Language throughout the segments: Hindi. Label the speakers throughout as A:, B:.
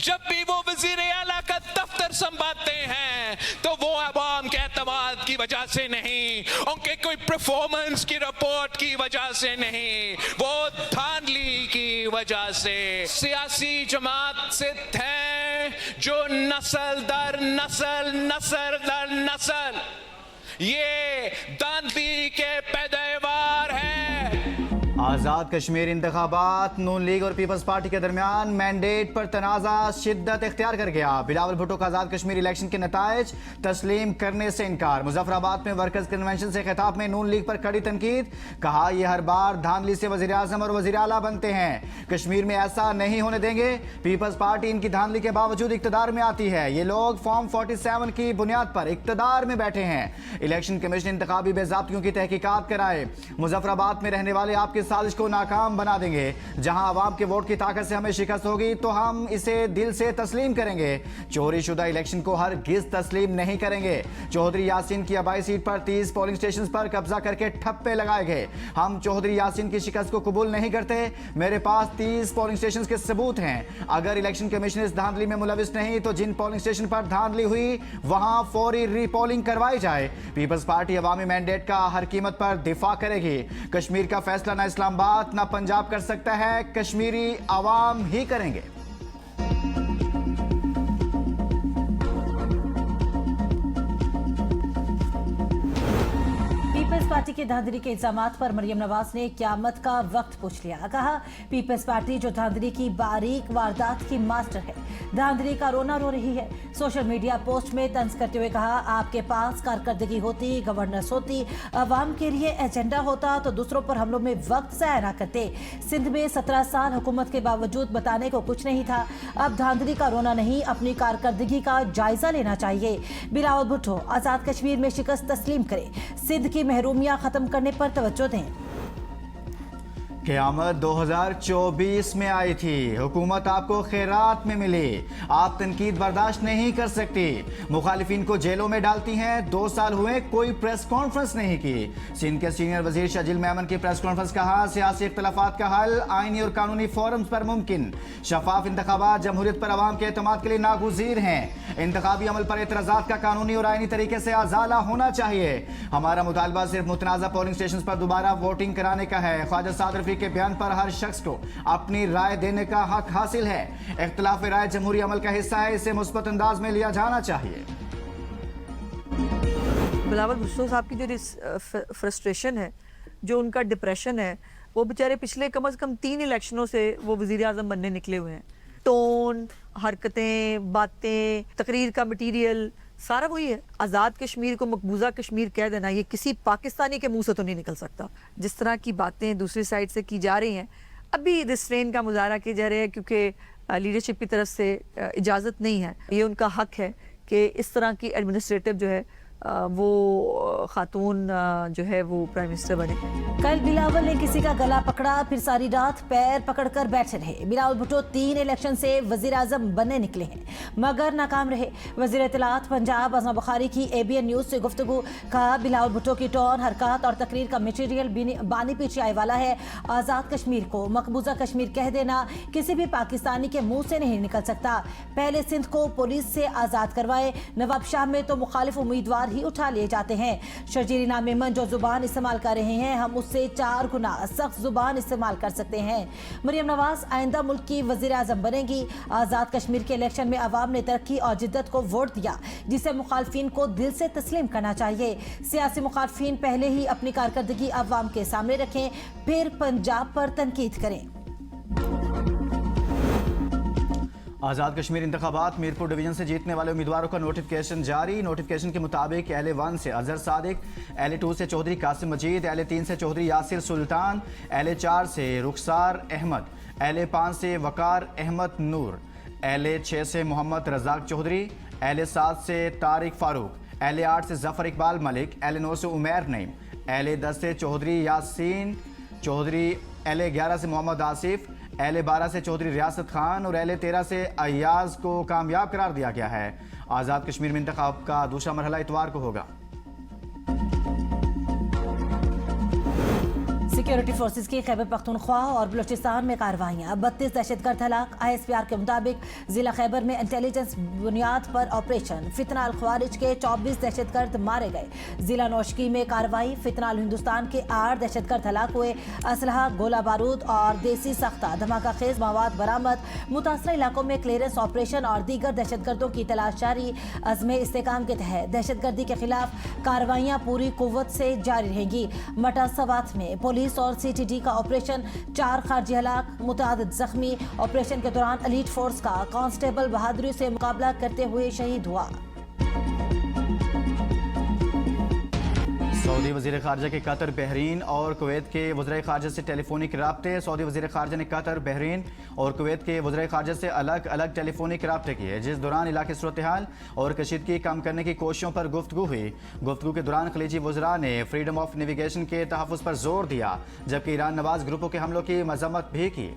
A: जब भी वो वजीर आला का दफ्तर संभालते हैं तो वो अवाम के एतमाद की वजह से नहीं, उनके कोई परफॉर्मेंस की रिपोर्ट की वजह से नहीं, वो धांधली की वजह से। सियासी जमात से है जो नस्ल दर नस्ल नस्ल दर नस्ल ये धांधली के पैदावार है।
B: आज़ाद कश्मीर इंतखाबात नून लीग और पीपल्स पार्टी के दरमियान मैंडेट पर तनाज़ा शिद्दत इख्तियार कर गया। बिलावल भुट्टो का आज़ाद कश्मीर इलेक्शन के नताइज तस्लीम करने से इनकार। मुजफ्फराबाद में वर्कर्स कन्वेंशन से खिताब में नून लीग पर कड़ी तनकीद। कहा यह हर बार धांधली से वज़ीर आज़म और वज़ीर आला बनते हैं, कश्मीर में ऐसा नहीं होने देंगे। पीपल्स पार्टी इनकी धांधली के बावजूद इक़्तिदार में आती है। ये लोग फॉर्म 47 की बुनियाद पर इक़्तिदार में बैठे हैं। इलेक्शन कमीशन इंतखाबी बेज़ाब्तियों की तहकीकात कराए। मुजफ्फराबाद में रहने वाले आपके साजिश को नाकाम बना देंगे। जहां आवाम के वोट की ताकत से हमें शिकस्त होगी तो हम इसे दिल से तस्लीम करेंगे। चोरी शुदा इलेक्शन को हरगिज़ तस्लीम नहीं करेंगे। चौधरी यासीन की आबाई सीट पर 30 पोलिंग स्टेशन पर कब्जा करके ठप्पे लगाए गए। हम चौधरी यासीन की शिकस्त को कबूल नहीं करते। मेरे पास 30 पोलिंग स्टेशन के सबूत हैं। अगर इलेक्शन कमीशन इस धांधली में मुलविस नहीं तो जिन पोलिंग स्टेशन पर धांधली हुई वहां फौरी रीपोलिंग करवाई जाए। पीपल्स पार्टी अवामी मैंडेट का हर कीमत पर दिफा करेगी। कश्मीर का फैसला ना इस्लामाबाद ना पंजाब कर सकता है, कश्मीरी अवाम ही करेंगे।
C: पीपल्स पार्टी के धांधली के इल्जामात पर मरियम नवाज ने क़यामत का वक्त पूछ लिया। कहा पीपल्स पार्टी जो धांधली की बारीक वारदात की मास्टर है, धांधली का रोना रो रही है। सोशल मीडिया पोस्ट में तंज करते हुए कहा आपके पास कारकर्दगी होती, गवर्नेंस होती, अवाम के लिए एजेंडा होता तो दूसरों पर हमलों में वक्त ज़ाया ना करते। सिंध में 17 साल हुकूमत के बावजूद बताने को कुछ नहीं था। अब धांधली का रोना नहीं, अपनी कारकर्दगी का जायजा लेना चाहिए। बिलावल भुट्टो आज़ाद कश्मीर में शिकस्त तस्लीम करें, सिंध की महरूमियां खत्म करने पर तवज्जो दें।
B: क़यामत 2024 में आई थी, हुकूमत आपको खैरात में मिली। आप तनकीद बर्दाश्त नहीं कर सकती, मुखालिफिन को जेलों में डालती हैं। 2 साल हुए कोई प्रेस कॉन्फ्रेंस नहीं की। सिंध के सीनियर वजीर शजील मेमन की प्रेस कॉन्फ्रेंस। कहा सियासी इख्तलाफात का हल आईनी और कानूनी फोरम्स पर मुमकिन। शफाफ इंतखाबात जमहूरियत पर अवाम के एतमाद के लिए नागुज़ीर हैं। इंतखाबी अमल पर एतराज़ात का कानूनी और आईनी तरीके से अजाला होना चाहिए। हमारा मुतालबा सिर्फ मुतनाज़ा पोलिंग स्टेशन पर दोबारा वोटिंग कराने का है। ख्वाजा सादर के बयान पर हर शख्स को अपनी राय देने का हक हासिल है। इख्तिलाफ राय जमहूरी अमल का हिस्सा है, इसे मुस्बत अंदाज में लिया जाना चाहिए।
D: बिलावल भुट्टो साहब की जो फ्रस्ट्रेशन है, जो उनका डिप्रेशन है, वो बेचारे पिछले कम से कम 3 इलेक्शनों से वो वजीर आजम बनने निकले हुए हैं। टोन, हरकतें, बातें, तकरीर का मटीरियल सारा वही है। आज़ाद कश्मीर को मकबूजा कश्मीर कह देना ये किसी पाकिस्तानी के मुंह से तो नहीं निकल सकता। जिस तरह की बातें दूसरी साइड से की जा रही हैं, अभी रिस्ट्रेन का मुजाहरा किया जा रहा है क्योंकि लीडरशिप की तरफ से इजाज़त नहीं है। ये उनका हक है कि इस तरह की एडमिनिस्ट्रेटिव जो है वो खातून जो है वो प्राइम मिनिस्टर बने।
C: कल बिलावल ने किसी का गला पकड़ा, फिर सारी रात पैर पकड़कर बैठे रहे। बिलावल भुट्टो 3 इलेक्शन से वजीर आजम बनने निकले हैं मगर नाकाम रहे। वजीर इत्तलात पंजाब अज़मा बुखारी की ABN न्यूज़ से गुफ्तगू। कहा बिलावल भुट्टो की टोन, हरकत और तकरीर का मटीरियल बानी पीछे आए वाला है। आज़ाद कश्मीर को मकबूजा कश्मीर कह देना किसी भी पाकिस्तानी के मुँह से नहीं निकल सकता। पहले सिंध को पुलिस से आज़ाद करवाए, नवाब शाह में तो मुखालिफ उम्मीदवार ही उठा लिए जाते हैं। शजीर इनाम मेमन जो जुबान इस्तेमाल कर रहे हैं, हम उससे 4 गुना सख्त जुबान इस्तेमाल कर सकते हैं। मरियम नवाज आइंदा मुल्क की वजीर आजम बनेगी। आज़ाद कश्मीर के इलेक्शन में अवाम ने तरक्की और जिद्दत को वोट दिया, जिसे मुखालफिन को दिल से तस्लीम करना चाहिए। सियासी मुखालफिन पहले ही अपनी कारकर्दगी अवाम के सामने रखें, फिर पंजाब पर तनकीद करें।
B: आज़ाद कश्मीर इंतखाबात मीरपुर डिवीजन से जीतने वाले उम्मीदवारों का नोटिफिकेशन जारी। नोटिफिकेशन के मुताबिक LA1 से अजहर सादिक, LA2 से चौधरी कासिम मजीद, LA3 से चौधरी यासिर सुल्तान, LA4 से रुखसार अहमद, LA5 से वकार अहमद नूर, LA6 से मोहम्मद रज़ाक चौधरी, LA7 से तारिक फारूक, LA8 से जफ़र इकबाल मलिक, LA9 से उमैर नईम, LA10 से चौधरी यासीन चौधरी, LA11 से मोहम्मद आसिफ, LA12 से चौधरी रियासत खान और LA13 से अयाज को कामयाब करार दिया गया है। आज़ाद कश्मीर में इंतखाब का दूसरा मरहला इतवार को होगा।
C: सिक्योरिटी फोर्सेज की खैबर पख्तूनख्वा और बलूचिस्तान में कार्रवाइयाँ। 32 दहशतगर्द हलाक। ISPR के मुताबिक जिला खैबर में इंटेलिजेंस बुनियाद पर ऑपरेशन। फितना अल ख्वारिज के 24 दहशतगर्द मारे गए। जिला नौशकी में कार्रवाई। फितना अल हिंदुस्तान के 8 दहशतगर्द हलाक हुए। असलहा, गोला बारूद और देसी सख्ता धमाका खेज मवाद बरामद। मुतासरा इलाकों में क्लियरेंस ऑपरेशन और दीगर दहशतगर्दों की तलाश जारी। अज़्म इस्तेकाम के तहत दहशतगर्दी के खिलाफ कार्रवाइयाँ पूरी कुव्वत से जारी रहेंगी। मटा सवात में पुलिस और CTD का ऑपरेशन। 4 खारजी हलाक, मुतादिद जख्मी। ऑपरेशन के दौरान एलीट फोर्स का कांस्टेबल बहादुरी से मुकाबला करते हुए शहीद हुआ।
B: सऊदी वज़ीर ख़ारजा के कतर, बहरीन और कुवैत के वज़ीर ख़ारजा से टेलीफोनिक राब्ते। सऊदी वज़ीर ख़ारजा ने कतर, बहरीन और कुवैत के वज़ीर ख़ारजा से अलग अलग टेलीफोनिक राब्ते किए, जिस दौरान इलाके सूरत हाल और कशीदगी कम करने की कोशिशों पर गुफ्तगू हुई। गुफ्तगू के दौरान खलीजी वज़रा ने फ्रीडम ऑफ नेविगेशन के तहफ़्फ़ुज़ पर जोर दिया, जबकि ईरान नवाज ग्रुपों के हमलों की मज़म्मत भी की।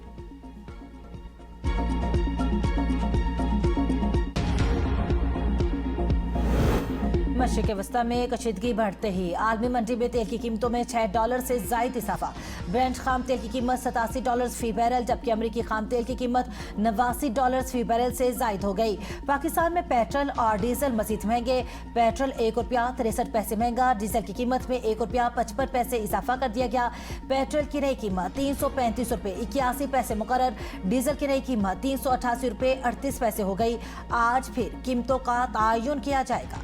C: मशरिक़ वस्ता में कशीदगी बढ़ते ही आलमी मंडी में तेल की कीमतों में $6 से ज़ायद इजाफा। ब्रेंट खाम तेल की कीमत $87 फी बैरल, जबकि अमरीकी खाम तेल की कीमत $89 फी बैरल से ज़ायद हो गई। पाकिस्तान में पेट्रोल और डीजल मज़ीद महंगे। पेट्रोल ₹1.63 महंगा। डीजल की कीमत में ₹1.55 इजाफा कर दिया गया। पेट्रोल की नई कीमत ₹335.81 मुकर्रर। डीजल की नई कीमत ₹388.38 हो गई। आज फिर कीमतों का तयन किया जाएगा।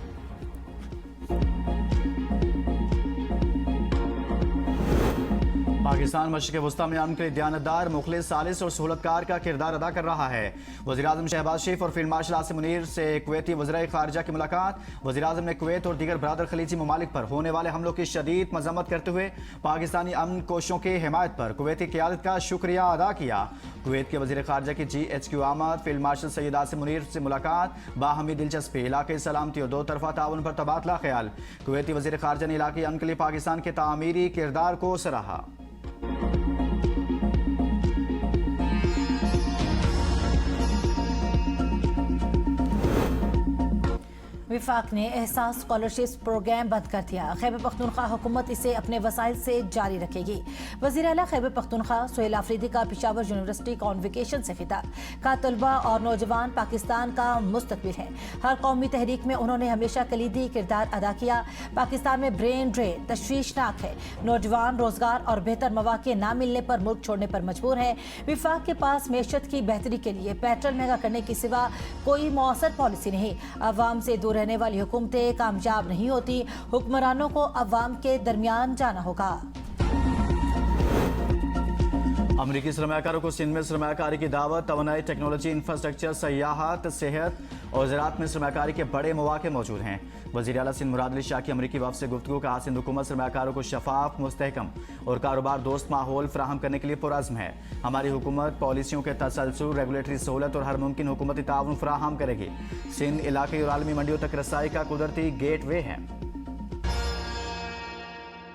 B: पाकिस्तान मशरिक़ वस्ता में अमन के लिए दयानतदार, मुखलिस, सालिस और सहूलतकार का किरदार अदा कर रहा है। वज़ीर-ए-आज़म शहबाज शरीफ और फील्ड मार्शल आसिम मुनीर से कुवैती वज़ीर ख़ारजा की मुलाकात। वज़ीर-ए-आज़म ने कुवैत और दीगर बरादर खलीजी ममालिक पर होने वाले हमलों की शदीद मज़म्मत करते हुए पाकिस्तानी अमन कोशिशों की हिमायत पर कुवैती क़यादत का शुक्रिया अदा किया। कुवैत के वज़ीर ख़ारजा की GHQ आमद। फील्ड मार्शल सैयद आसिम मुनीर से मुलाकात। बाहमी दिलचस्पी, इलाक़ाई सलामती और दो तरफ़ा ताउन पर तबादला ख्याल। कुवैती वज़ीर ख़ारजा ने इलाक़ाई अमन के लिए पाकिस्तान के तामीरी किरदार को सराहा।
C: विफाक ने एहसास स्कॉलरशिप प्रोग्राम बंद कर दिया। खैबर पख्तूनख्वा हुकूमत इसे अपने वसाइल से जारी रखेगी। वज़ीर आला खैबर पख्तूनख्वा सुहेल आफरीदी का पेशावर यूनिवर्सिटी कॉन्वोकेशन से खिताब। कहा, तलबा और नौजवान पाकिस्तान का मुस्तकबिल है। हर कौमी तहरीक में उन्होंने हमेशा कलीदी किरदार अदा किया। पाकिस्तान में ब्रेन ड्रेन तशवीशनाक है। नौजवान रोजगार और बेहतर मौके न मिलने पर मुल्क छोड़ने पर मजबूर है। विफाक के पास मैशत की बेहतरी के लिए पेट्रोल महंगा करने के सिवा कोई मौसर पॉलिसी नहीं। अवाम से दूर रहने वाली हुकूमतें कामयाब नहीं होती। हुक्मरानों को अवाम के दरमियान जाना होगा।
B: अमरीकी सरमायाकारों को सिंध में सरमायाकारी की दावत। तवानाई, टेक्नोलॉजी, इंफ्रास्ट्रक्चर, सयाहत, सेहत और ज़राअत में सरमायाकारी के बड़े मौके मौजूद हैं। वज़ीर आला सिंध मुराद अली शाह की अमरीकी वफ़द से गुफ्तगू। कहा, सिंध हुकूमत सरमायाकारों को शफाफ, मुस्तहकम और कारोबार दोस्त माहौल फराहम करने के लिए पुरअज़्म है। हमारी हुकूमत पॉलिसियों के तसलसल, रेगुलेटरी सहूलत और हर मुमकिन हुकूमती ताउन फराहम करेगी। सिंध इलाक़ाई और आलमी मंडियों तक रसाई का कुदरती गेट वे है।